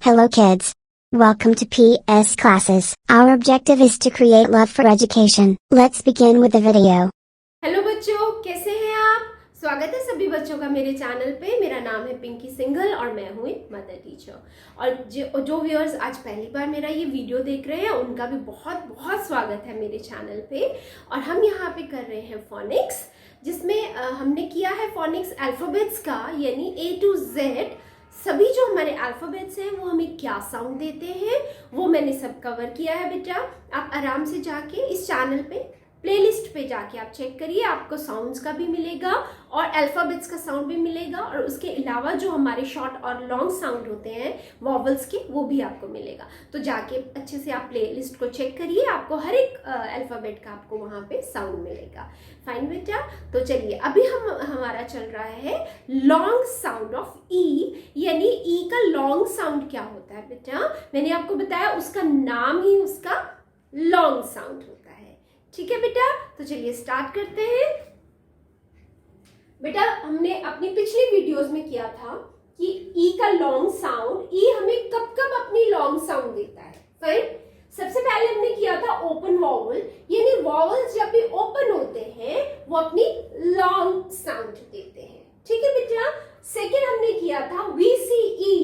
Hello kids. Welcome to PS classes. Our objective is to create love for education. Let's begin with the video. Hello बच्चों, कैसे हैं आप? स्वागत है सभी बच्चों का मेरे चैनल पे। मेरा नाम है पिंकी सिंघल और मैं हूँ एक मदर टीचर। और जो व्यूअर्स आज पहली बार मेरा ये वीडियो देख रहे हैं उनका भी बहुत बहुत स्वागत है मेरे चैनल पे। और हम यहाँ पे कर रहे हैं फोनिक्स, जिसमें हमने किया है फोनिक्स अल्फाबेट्स का, यानी A to Z। सभी जो हमारे अल्फाबेट्स हैं वो हमें क्या साउंड देते हैं वो मैंने सब कवर किया है बेटा। आप आराम से जाके इस चैनल पे प्लेलिस्ट पे जाके आप चेक करिए, आपको साउंड्स का भी मिलेगा और अल्फाबेट्स का साउंड भी मिलेगा, और उसके अलावा जो हमारे शॉर्ट और लॉन्ग साउंड होते हैं वॉवल्स के वो भी आपको मिलेगा। तो जाके अच्छे से आप प्लेलिस्ट को चेक करिए, आपको हर एक अल्फाबेट का आपको वहाँ पे साउंड मिलेगा। फाइन बेटा, तो चलिए अभी हमारा चल रहा है लॉन्ग साउंड ऑफ ई, यानी ई का लॉन्ग साउंड क्या होता है बेटा। मैंने आपको बताया उसका नाम ही उसका लॉन्ग साउंड होता है। ठीक है बेटा, तो चलिए स्टार्ट करते हैं। बेटा हमने अपनी पिछली वीडियोस में किया था कि ई का लॉन्ग साउंड, ई हमें कब कब अपनी लॉन्ग साउंड देता है। फाइन, सबसे पहले हमने किया था ओपन वॉवल, यानी वॉवल्स जब भी ओपन होते हैं वो अपनी लॉन्ग साउंड देते हैं। ठीक है बेटा, सेकेंड हमने किया था VCE।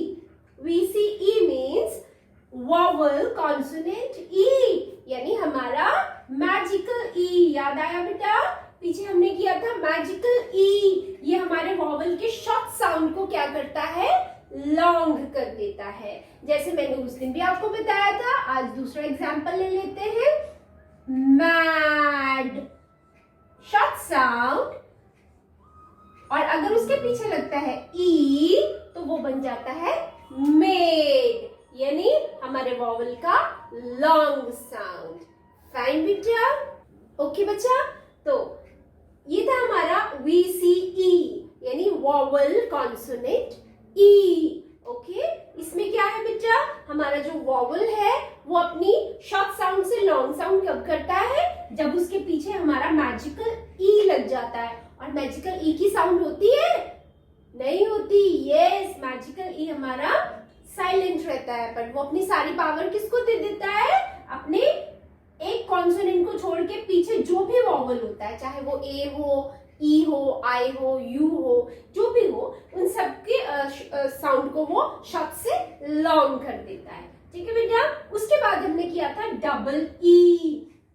VCE means vowel consonant E, यानी हमारा मैजिकल ई। याद आया बेटा, पीछे हमने किया था मैजिकल ई, ये हमारे वॉवल के शॉर्ट साउंड को क्या करता है, लॉन्ग कर देता है। जैसे मैंने उस दिन भी आपको बताया था, आज दूसरा एग्जांपल ले लेते हैं। मैड शॉर्ट साउंड, और अगर उसके पीछे लगता है ई तो वो बन जाता है मेड, यानी हमारे वॉवल का लॉन्ग साउंड। फाइन बेटा, ओके बच्चा, तो ये था हमारा VCE, यानी वॉवल कॉन्सोनेंट ई। ओके, इसमें क्या है बेटा, हमारा जो वॉवल है वो अपनी शॉर्ट साउंड से लॉन्ग साउंड कब करता है, जब उसके पीछे हमारा मैजिकल ई लग जाता है। और मैजिकल ई की साउंड होती है, नहीं होती। यस, मैजिकल ई हमारा साइलेंट रहता है, पर वो अपनी सारी पावर किसको दे देता है, अपने एक कॉन्सोनेंट को छोड़ के पीछे जो भी वॉवल होता है, चाहे वो ए हो, ई हो, आई हो, यू हो, जो भी हो, उन सबके साउंड को वो शॉर्ट से लॉन्ग कर देता है। ठीक है बेटा, उसके बाद हमने किया था डबल ई।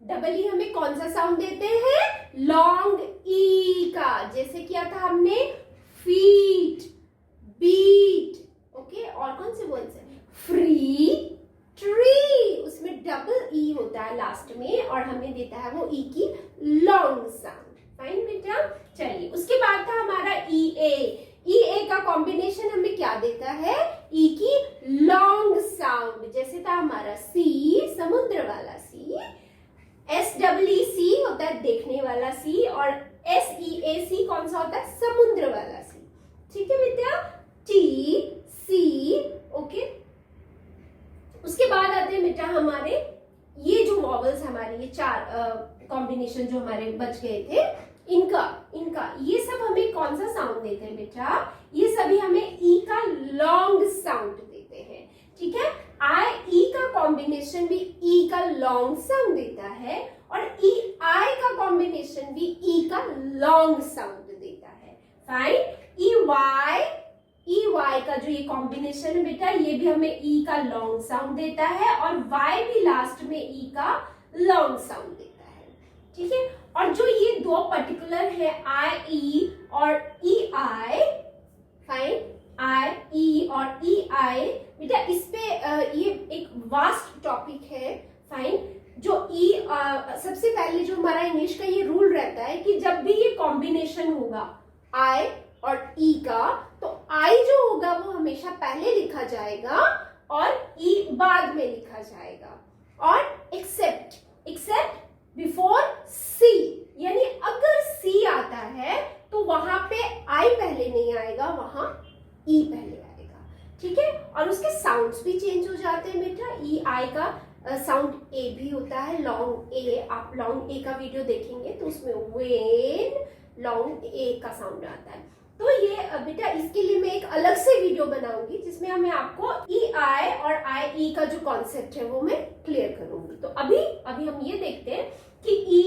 डबल ई हमें कौन सा साउंड देते हैं, लॉन्ग ई का। जैसे किया था हमने फीट, बीट, ओके, और कौन से वर्ड्स है, फ्री, ट्री, उसमें डबल ई होता है लास्ट में और हमें देता है वो ई की लॉन्ग साउंड। फाइन बेटा, चलिए उसके बाद था हमारा EA। EA का कॉम्बिनेशन हमें क्या देता है, ई की लॉन्ग साउंड। जैसे था हमारा सी, समुद्र वाला सी, SEEC होता है देखने वाला सी, और SEAC कौन सा होता है, समुद्र वाला सी। ठीक है बेटा, TC, ओके। उसके बाद आते हैं बेटा हमारे ये जो वॉवल्स हमारे ये चार कॉम्बिनेशन जो हमारे बच गए थे, इनका ये सब हमें कौन सा साउंड देते हैं बेटा, ये सभी हमें ई का लॉन्ग साउंड देते हैं। ठीक है, आई का कॉम्बिनेशन भी ई का लॉन्ग साउंड देता है, और ई आई का कॉम्बिनेशन भी ई का लॉन्ग साउंड देता है। फाइन, ई वाई का जो ये कॉम्बिनेशन है बेटा, ये भी हमें ई का लॉन्ग साउंड देता है, और वाई भी लास्ट में ई का लॉन्ग साउंड देता है। ठीक है, और जो ये दो पर्टिकुलर है आई ई और ई आई, फाइन, आई ई और ई आई बेटा, इस पे ये एक वास्ट टॉपिक है। फाइन, जो ई सबसे पहले जो हमारा इंग्लिश का ये रूल रहता है कि जब भी ये कॉम्बिनेशन होगा आई और ई का, तो आई जो होगा वो हमेशा पहले लिखा जाएगा और ई बाद में लिखा जाएगा, और एक्सेप्ट बिफोर सी, यानी अगर सी आता है तो वहां पे आई पहले नहीं आएगा, वहां ई पहले आएगा। ठीक है, और उसके साउंड्स भी चेंज हो जाते हैं बेटा। ई आई का साउंड ए भी होता है, लॉन्ग ए। आप लॉन्ग ए का वीडियो देखेंगे तो उसमें वेन लॉन्ग ए का साउंड आता है। तो ये बेटा इसके लिए मैं एक अलग से वीडियो बनाऊंगी जिसमें मैं आपको ई आई और आई ई का जो कॉन्सेप्ट है वो मैं क्लियर करूंगी। तो अभी हम ये देखते हैं कि ई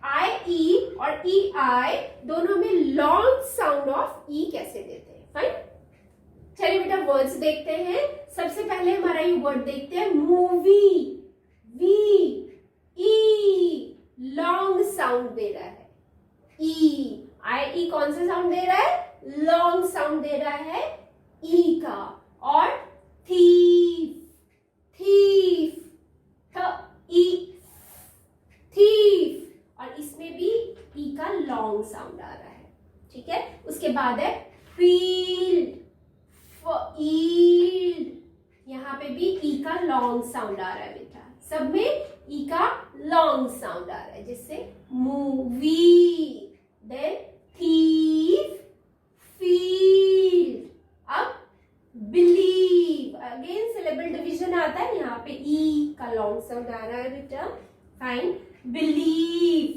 आई ई और ई आई दोनों में लॉन्ग साउंड ऑफ ई कैसे देते हैं। फाइन, चलिए बेटा वर्ड्स देखते हैं। सबसे पहले हमारा ये वर्ड देखते हैं movie. V E long sound दे रहा है। ई आई ई कौन सा साउंड दे रहा है? लॉन्ग साउंड दे रहा है ई का। और थीफ, थीफ, थीफ, और इसमें भी ई का लॉन्ग साउंड आ रहा है। ठीक है, उसके बाद है फील्ड, फील्ड, यहाँ पे भी ई का लॉन्ग साउंड आ रहा है बेटा। सब में ई का लॉन्ग साउंड आ रहा है, जिससे मूवी, देन थीफ, फील्ड। अब बिलीव, अगेन सिलेबल डिवीजन आता है, यहाँ पे ई का लॉन्ग साउंड आ रहा है बेटा। फाइन, बिलीव,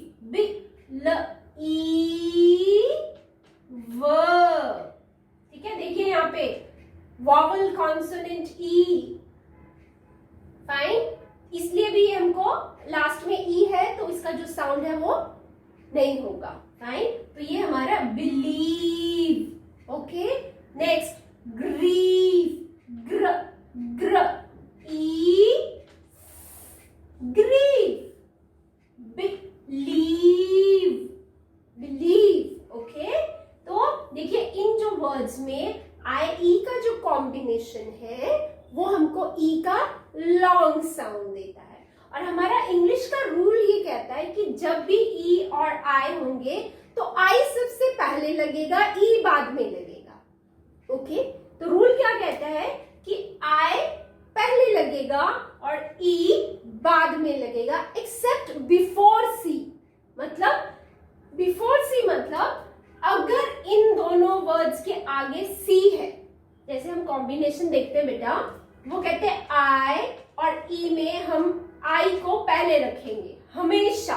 ठीक है, देखिए यहाँ पे वॉवल कॉन्सोनेंट ई। फाइन, इसलिए भी हमको लास्ट में ई है तो इसका जो साउंड है वो नहीं होगा। फाइन, तो ये हमारा बिलीव। ओके, नेक्स्ट ग्रीव, ग्र ग्र ई, ग्रीव, बिलीव, बिलीव। ओके, तो देखिए इन जो वर्ड्स में आई ई का जो कॉम्बिनेशन है वो हमको ई का लॉन्ग साउंड देता है। और हमारा इंग्लिश का रूल ये कहता है कि जब भी ई और आई होंगे तो आई सबसे पहले लगेगा, ई बाद में लगेगा। ओके, तो रूल क्या कहता है कि आई पहले लगेगा और ई बाद में लगेगा, एक्सेप्ट बिफोर सी। मतलब बिफोर सी मतलब अगर इन दोनों वर्ड्स के आगे सी है, जैसे हम कॉम्बिनेशन देखते हैं बेटा, वो कहते हैं आई और ई में हम आई को पहले रखेंगे, हमेशा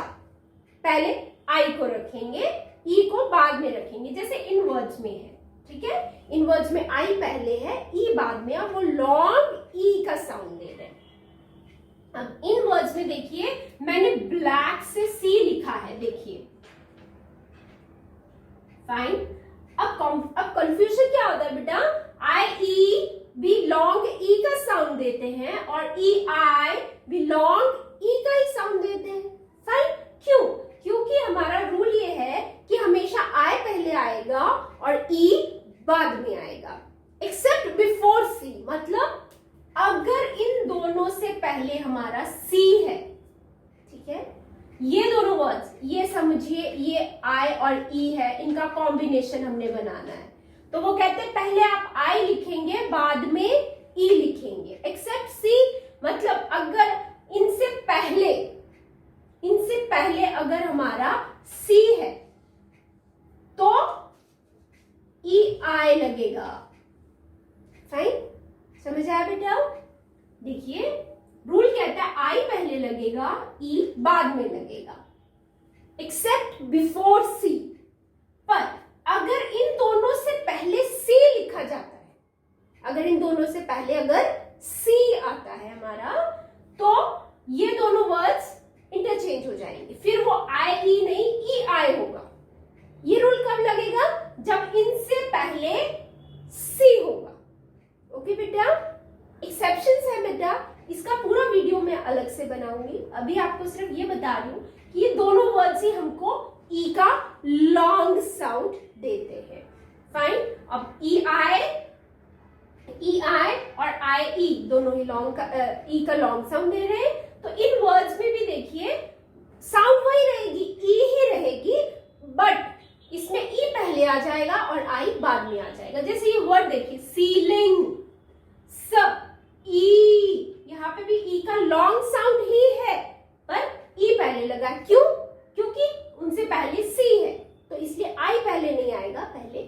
पहले आई को रखेंगे, ई को बाद में रखेंगे, जैसे इन वर्ड्स में है। ठीक है, इन वर्ड्स में आई पहले है, ई बाद में, और वो लॉन्ग ई का साउंड दे रहे हैं। अब इन वर्ड्स में देखिए मैंने ब्लैक से सी लिखा है, देखिए। फाइन, अब कंफ्यूजन क्या होता है बेटा? आई ई भी लॉन्ग ई का साउंड देते हैं और ई आई भी लॉन्ग ई का ही साउंड देते हैं। फाइन, क्यों? क्योंकि हमारा रूल ये है कि हमेशा आई पहले आएगा और ई बाद में आएगा, एक्सेप्ट बिफोर सी। मतलब अगर इन दोनों से पहले हमारा सी है, ठीक है, ये दोनों वर्ड्स, ये समझिए ये आई और ई है, इनका कॉम्बिनेशन हमने बनाना है, तो वो कहते हैं पहले आप आई लिखेंगे बाद में ई लिखेंगे, एक्सेप्ट सी। मतलब अगर इनसे पहले अगर हमारा सी है तो ई आई लगेगा। फाइन, समझ आया बेटा? देखिए रूल कहता है आई पहले लगेगा, ई बाद में लगेगा, एक्सेप्ट बिफोर सी। पर अगर इन दोनों से पहले सी लिखा जाता है, अगर इन दोनों से पहले अगर सी आता है हमारा, तो ये दोनों वर्ड्स इंटरचेंज हो जाएंगे, फिर वो आई ई नहीं ई आई होगा। ये रूल कब लगेगा? जब इनसे पहले सी होगा। ओके बेटा, एक्सेप्शंस है बेटा, इसका पूरा वीडियो मैं अलग से बनाऊंगी। अभी आपको सिर्फ ये बता रही हूं कि ये दोनों वर्ड्स ही हमको ई का लॉन्ग साउंड देते हैं। फाइन, अब ई आई और आई ई दोनों ही लॉन्ग ई का लॉन्ग साउंड दे रहे हैं। तो इन वर्ड्स में भी देखिए साउंड वही रहेगी, ई ही रहेगी, बट इसमें ई पहले आ जाएगा और आई बाद में आ जाएगा। जैसे ये वर्ड देखिए सीलिंग, सब ई, यहाँ पे भी ई का लॉन्ग साउंड ही है पर ई पहले लगा। क्यों? क्योंकि उनसे पहले सी है, तो इसलिए आई पहले नहीं आएगा, पहले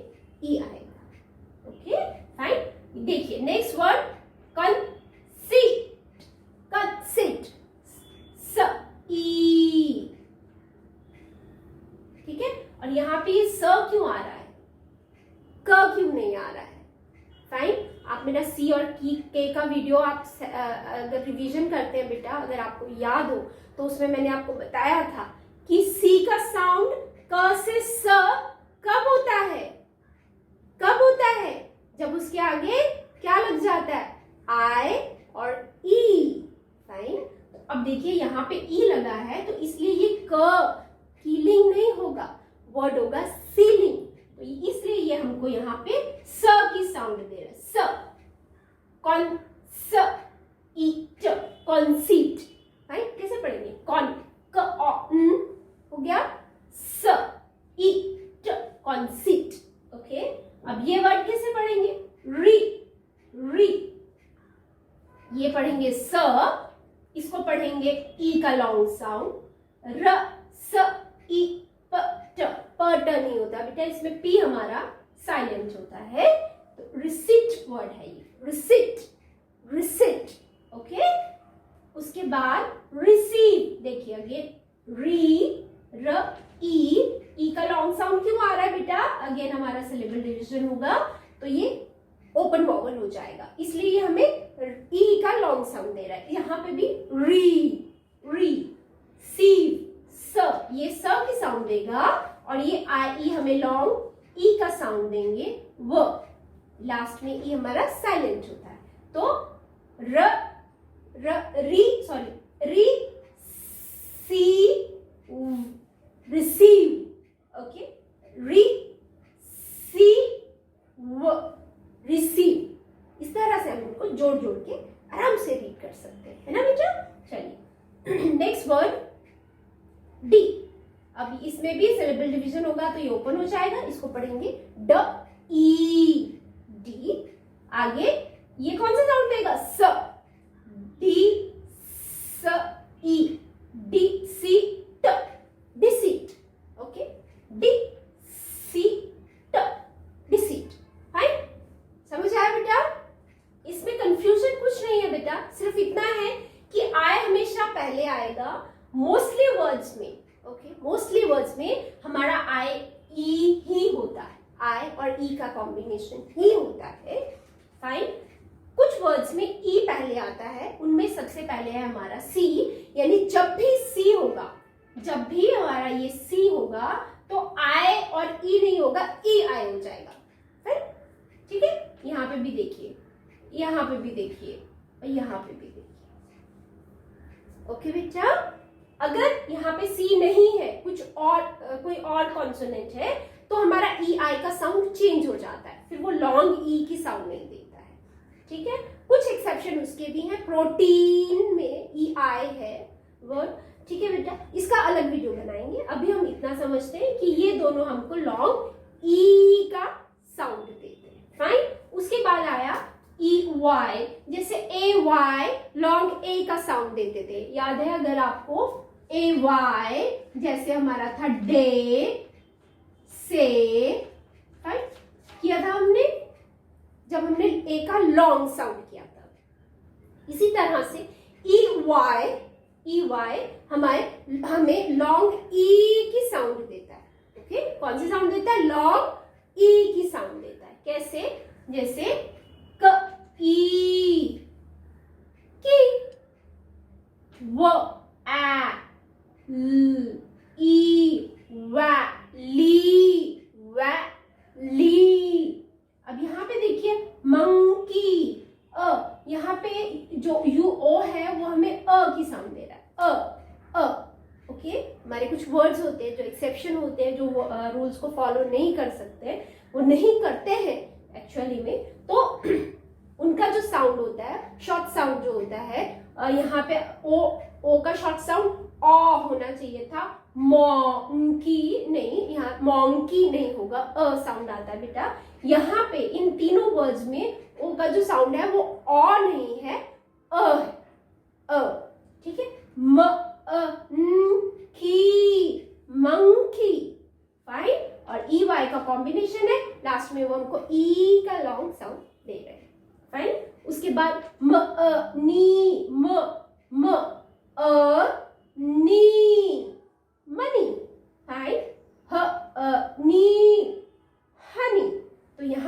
ई आएगा। ओके फाइन, देखिए नेक्स्ट वर्ड कंसीट, कंसीट, स ई, ठीक है। और यहाँ पे ये स क्यों आ रहा है? क क्यों नहीं आ रहा है? फाइन, आप मेरा सी और के का वीडियो आप अगर रिवीजन करते हैं बेटा, अगर आपको याद हो तो उसमें मैंने आपको बताया था कि सी का साउंड क से स कब होता है? कब होता है? जब उसके आगे क्या लग जाता है? आई और ई। फाइन, अब देखिए यहाँ पे ई लगा है तो इसलिए ये क कीलिंग नहीं होगा, वर्ड होगा सीलिंग। तो इसलिए ये हमको यहाँ पे स की साउंड दे रहा है। स कौन स ईट कॉन्सीट। राइट, कैसे पढ़ेंगे? कॉन क हो गया, स ईट कॉन्सीट। ओके, अब ये वर्ड कैसे पढ़ेंगे? री री, ये पढ़ेंगे स, इसको पढ़ेंगे ई का लॉन्ग साउंड, र स ई प ट, प ट नहीं होता बेटा, इसमें पी हमारा साइलेंट होता है। तो रिसिट वर्ड है ये, रिसिट रिसिट। ओके, उसके बाद रिसीव, देखिए अगेन री र ई का लॉन्ग साउंड क्यों आ रहा है बेटा? अगेन हमारा सिलेबल डिवीजन होगा तो ये ओपन वॉवल हो जाएगा, इसलिए ये हमें ई का लॉन्ग साउंड दे रहा है। यहाँ पे भी री री सी, स, ये स की साउंड देगा और ये आई ई हमें लॉन्ग ई का साउंड देंगे, व, लास्ट में ई हमारा साइलेंट होता है। तो र री सॉरी री सी रिसीव। ओके, री सी व रिसीव। इस तरह से हम इनको जोड़ जोड़ के आराम से रीड कर सकते हैं, है ना बेटा? चलिए नेक्स्ट वर्ड डी। अब इसमें भी सिलेबल डिवीजन होगा तो ये ओपन हो जाएगा, इसको पढ़ेंगे ड ई डी। आगे ये कौन सा साउंड देगा? स, डी स ई, डी सी ट, डिसीट। ओके, डी सी ट, डिसीट। फाइन, समझ आया बेटा? इसमें कंफ्यूजन कुछ नहीं है बेटा, सिर्फ इतना है कि आई हमेशा पहले आएगा मोस्टली वर्ड्स में। ओके, मोस्टली वर्ड्स में हमारा आई ई ही होता है, आई और ई का कॉम्बिनेशन ही होता है। फाइन, कुछ वर्ड्स में ई पहले आता है, उनमें सबसे पहले है हमारा सी, यानी जब भी सी होगा, जब भी हमारा ये सी होगा तो आई और ई नहीं होगा, ई आई हो जाएगा। फाइन, ठीक है? यहाँ पे भी देखिए, यहाँ पे भी देखिए और यहाँ पे भी देखिए। ओके बेटा, अगर यहाँ पे सी नहीं है, कुछ और कोई और कॉन्सोनेंट है तो हमारा ई आई का साउंड चेंज हो जाता है, फिर वो लॉन्ग ई की साउंड नहीं देता है। ठीक है, कुछ एक्सेप्शन उसके भी हैं, प्रोटीन में ई आई है वर्ड। ठीक है बेटा, इसका अलग वीडियो बनाएंगे, अभी हम इतना समझते हैं कि ये दोनों हमको लॉन्ग ई का साउंड देते हैं। फाइन, उसके बाद आया ई वाई, जैसे ए वाई लॉन्ग ए का साउंड देते थे, याद है अगर आपको? ए वाई जैसे हमारा था डे से, राइट, किया था हमने जब हमने ए का लॉन्ग साउंड किया था। इसी तरह से ई वाई हमें लॉन्ग ई की साउंड देता है। ओके, कौन सी साउंड देता है? लॉन्ग ई की साउंड देता है। कैसे? जैसे क ई की, व आ ल ई व ली व ली। अब यहाँ पे देखिए मंकी, अ, यहाँ पे जो यू ओ है वो हमें अ की साउंड दे रहा है, अ। ओके, हमारे कुछ वर्ड्स होते हैं जो एक्सेप्शन होते हैं, जो रूल्स को फॉलो नहीं कर सकते, वो नहीं करते हैं एक्चुअली में, तो उनका जो साउंड होता है, शॉर्ट साउंड जो होता है, यहाँ पे ओ का शॉर्ट साउंड ऑ होना चाहिए था, मॉन्की नहीं, यहाँ मॉन्की नहीं होगा, अ साउंड आता है बेटा। यहाँ पे इन तीनों वर्ड्स में ओ का जो साउंड है वो ऑ नहीं है, अ है, अ। ठीक है, म की, मंकी। फाइन, और ई वाई का कॉम्बिनेशन है, लास्ट में वो हमको ई का लॉन्ग साउंड दे रहे हैं। फाइन, उसके बाद म नी, म नी, मनी। फाइन, ह नी, हनी। तो यहाँ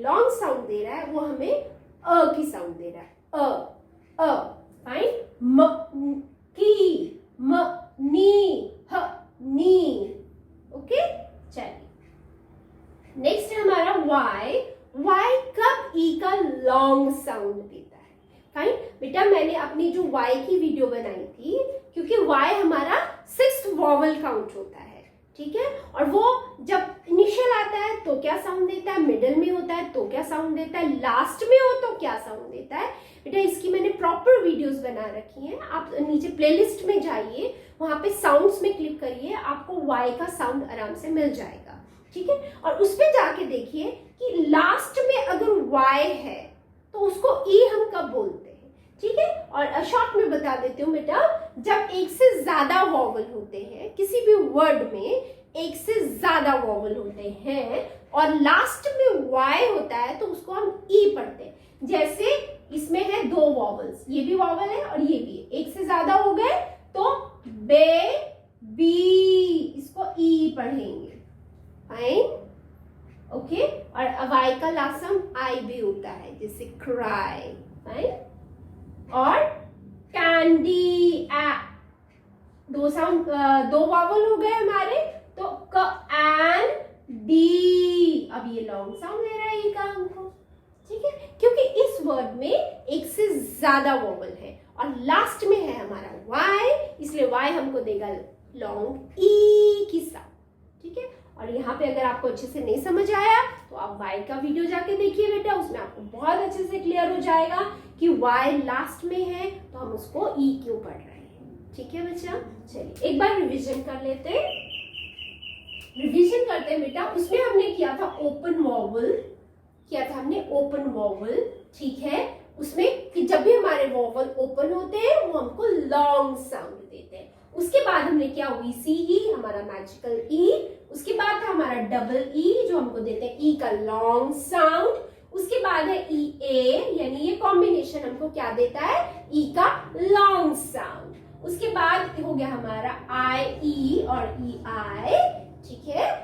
लॉन्ग साउंड दे रहा है वो हमें अ की साउंड दे रहा है, अ फाइन। म की, म नी, ह नी। ओके, चलिए नेक्स्ट है हमारा वाई। वाई कब ई का लॉन्ग साउंड देता है? फाइन बेटा, मैंने अपनी जो वाई की वीडियो बनाई थी, क्योंकि वाई हमारा 6th वॉवल काउंट होता है, ठीक है, और वो जब इनिशियल आता है तो क्या साउंड देता है, मिडिल में होता है तो क्या साउंड देता है, लास्ट में हो तो क्या साउंड देता है। बेटा इसकी मैंने प्रॉपर वीडियोस बना रखी हैं, आप नीचे प्लेलिस्ट में जाइए, वहां पे साउंड्स में क्लिक करिए, आपको वाई का साउंड आराम से मिल जाएगा, ठीक है। और उस पे जाके देखिए कि लास्ट में अगर वाई है तो उसको ई हम कब बोलते हैं, ठीक है। और शॉर्ट में बता देती हूँ बेटा, जब एक से ज्यादा वॉवल होते हैं किसी भी वर्ड में, एक से ज्यादा वॉवल होते हैं और लास्ट में वाई होता है तो उसको हम ई पढ़ते हैं। जैसे इसमें है 2 वॉवल्स, ये भी वॉवल है और ये भी है, एक से ज्यादा हो गए तो बे बी, इसको ई पढ़ेंगे, फाइन, ओके। और वाई का लास्ट साउंड आई भी होता है, जैसे क्राई, फाइन। और कैंडी, ए, 2 साउंड, 2 वॉवल हो गए हमारे, तो क एन डी, अब ये लॉन्ग साउंड दे रहा है ये का हमको, ठीक है, क्योंकि इस वर्ड में एक से ज्यादा वॉवल है और लास्ट में है हमारा वाई, इसलिए वाई हमको देगा लॉन्ग ई की साउंड, ठीक है। और यहाँ पे अगर आपको अच्छे से नहीं समझ आया तो आप वाई का वीडियो जाके देखिए बेटा, उसमें आपको बहुत अच्छे से क्लियर हो जाएगा कि वाई लास्ट में है तो हम उसको ई क्यों पढ़ रहे हैं, ठीक है बच्चा। चलिए एक बार रिवीजन कर लेते हैं, रिवीजन करते हैं बेटा। उसमें हमने किया था ओपन वॉवल, ठीक है। उसमें कि जब भी हमारे वॉवल ओपन होते हैं वो हमको लॉन्ग साउंड देते हैं। उसके बाद हमने किया VCE, हमारा मैजिकल ई। उसके बाद था हमारा डबल ई जो हमको देते हैं ई का लॉन्ग साउंड। उसके बाद है EA, यानी ये कॉम्बिनेशन हमको क्या देता है, ई का लॉन्ग साउंड। उसके बाद हो गया हमारा IE और EI, ठीक है।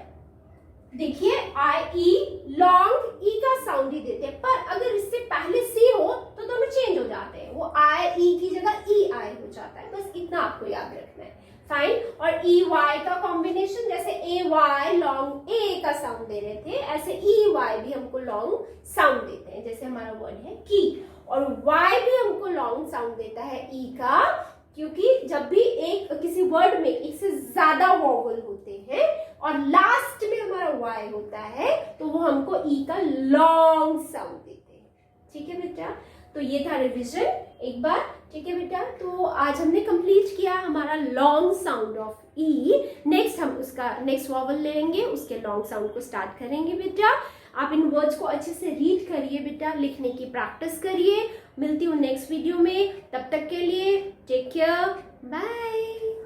देखिए IE लॉन्ग ई का साउंड ही देते हैं, पर अगर इससे पहले सी हो तो दोनों चेंज हो जाते हैं, वो IE की जगह EI हो जाता है, बस इतना आपको याद रखना है, फाइन। और EY का कॉम्बिनेशन, जैसे AY लॉन्ग ए का साउंड दे रहे थे, ऐसे EY भी हमको लॉन्ग साउंड देते हैं, जैसे हमारा वर्ड है की। और Y भी हमको लॉन्ग साउंड देता है ई का, क्योंकि जब भी किसी वर्ड में एक से ज्यादा वॉवल होते हैं और लास्ट में हमारा वाई होता है तो वो हमको ई का लॉन्ग साउंड देते हैं, ठीक है बेटा। तो ये था रिवीजन एक बार, ठीक है बेटा। तो आज हमने कंप्लीट किया हमारा long sound of E. Next हम उसका नेक्स्ट वॉवल लेंगे, उसके लॉन्ग साउंड को स्टार्ट करेंगे बेटा। आप इन वर्ड्स को अच्छे से रीड करिए बेटा, लिखने की प्रैक्टिस करिए। मिलती हूँ नेक्स्ट वीडियो में, तब तक के लिए टेक केयर, बाय।